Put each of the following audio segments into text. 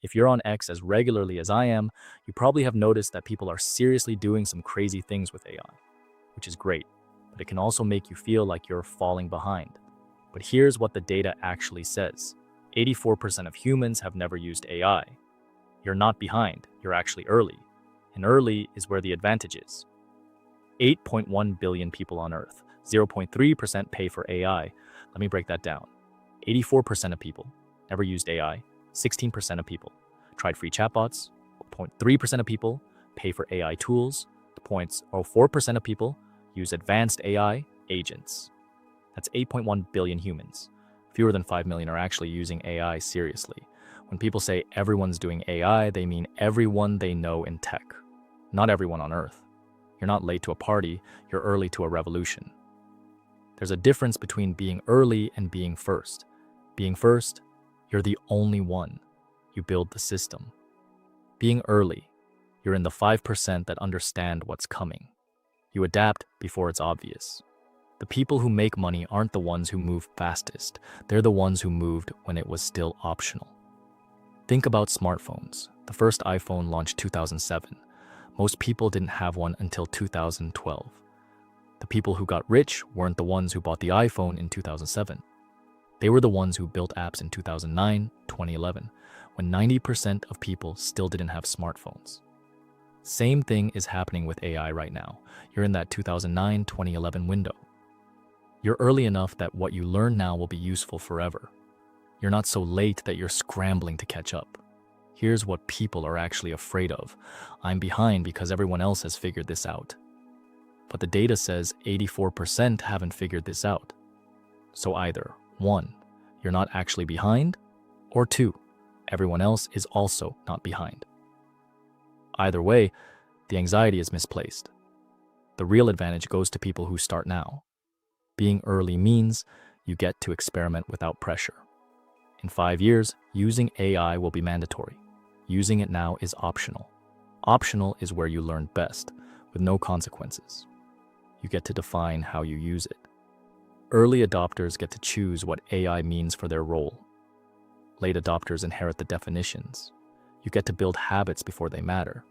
If you're on X as regularly as I am, you probably have noticed that people are seriously doing some crazy things with AI, which is great, but it can also make you feel like you're falling behind. But here's what the data actually says. 84% of humans have never used AI. You're not behind, you're actually early. And early is where the advantage is. 8.1 billion people on Earth, 0.3% pay for AI. Let me break that down. 84% of people never used AI, 16% of people tried free chatbots, 0.3% of people pay for AI tools, 0.04% of people use advanced AI agents. That's 8.1 billion humans. Fewer than 5 million are actually using AI seriously. When people say everyone's doing AI, they mean everyone they know in tech, not everyone on Earth. You're not late to a party, you're early to a revolution. There's a difference between being early and being first. Being first, you're the only one. You build the system. Being early, you're in the 5% that understand what's coming. You adapt before it's obvious. The people who make money aren't the ones who move fastest. They're the ones who moved when it was still optional. Think about smartphones. The first iPhone launched 2007. Most people didn't have one until 2012. The people who got rich weren't the ones who bought the iPhone in 2007. They were the ones who built apps in 2009, 2011, when 90% of people still didn't have smartphones. Same thing is happening with AI right now. You're in that 2009, 2011 window. You're early enough that what you learn now will be useful forever. You're not so late that you're scrambling to catch up. Here's what people are actually afraid of. I'm behind because everyone else has figured this out. But the data says 84% haven't figured this out. So either 1, you're not actually behind, or 2, everyone else is also not behind. Either way, the anxiety is misplaced. The real advantage goes to people who start now. Being early means you get to experiment without pressure. In 5 years, using AI will be mandatory. Using it now is optional. Optional is where you learn best, with no consequences. You get to define how you use it. Early adopters get to choose what AI means for their role. Late adopters inherit the definitions. You get to build habits before they matter.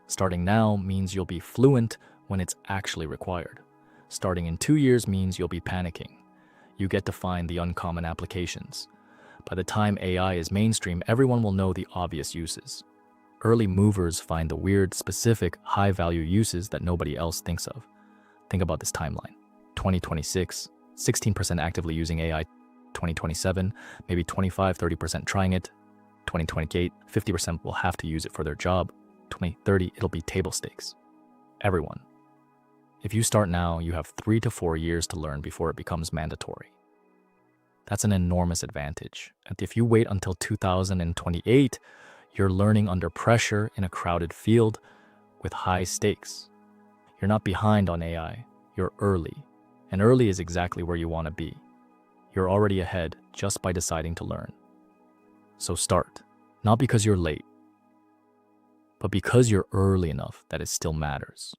Starting now means you'll be fluent when it's actually required. Starting in 2 years means you'll be panicking. You get to find the uncommon applications. By the time AI is mainstream, everyone will know the obvious uses. Early movers find the weird, specific, high-value uses that nobody else thinks of. Think about this timeline. 2026, 16% actively using AI. 2027, maybe 25-30% trying it. 2028, 50% will have to use it for their job. 2030, it'll be table stakes. Everyone. If you start now, you have 3 to 4 years to learn before it becomes mandatory. That's an enormous advantage. And if you wait until 2028, you're learning under pressure in a crowded field with high stakes. You're not behind on AI, you're early. And early is exactly where you want to be. You're already ahead just by deciding to learn. So start, not because you're late, but because you're early enough that it still matters.